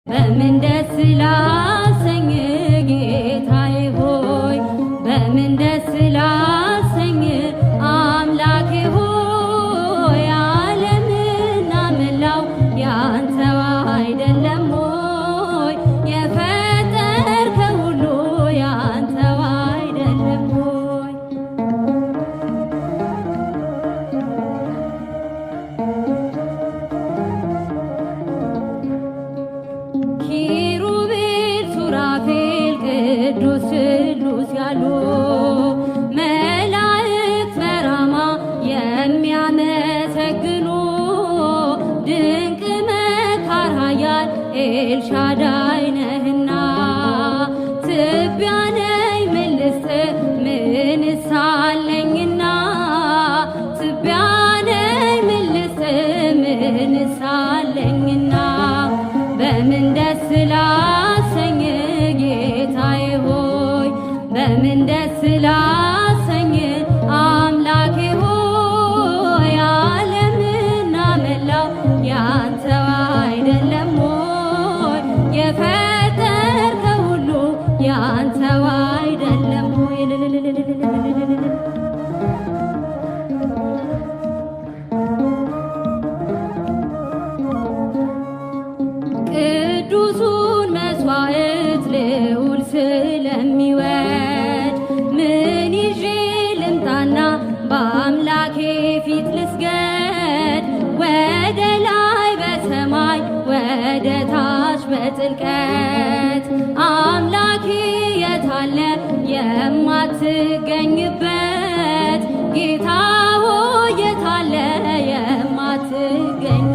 በምን ደስ ላሰኝ ጌታዬ ሆይ በምን ደስ ላሰኝ አምላኬ ሆይ ዓለምና መላው ያንተው አይደለም ሆይ የፈጠርከው ሁሉ ያንተው አይደለም ሆይ ኪሩቤል ሱራፌል ቅዱስ ስሉስ ያሉ መላእክት በራማ የሚያመሰግኑ ድንቅ መካር ኃያል ኤልሻዳይ ነህና ትቢያ ነኝ ምን ልስጥ ምንስ አለኝና ትቢያ ነኝ ምን ልስጥ ምንስ አለኝና በምን ደስ ላሰኝ ጌታዬ ሆይ በምን ደስ ላሰኝ አምላኬ ሆይ ዓለምና መላው ያንተው አይደለም ሆይ የፈጠርከው ሁሉ ያንተው አይደለም ሆይ ቅዱሱን መስዋዕት ልዑል ስለሚወድ ምን ይዤ ልምጣና በአምላኬ ፊት ልስገድ ወደ ላይ በሰማይ ወደ ታች በጥልቀት አምላኬ የታለ የማትገኝበት ጌታ ሆይ የታለ የማትገኝ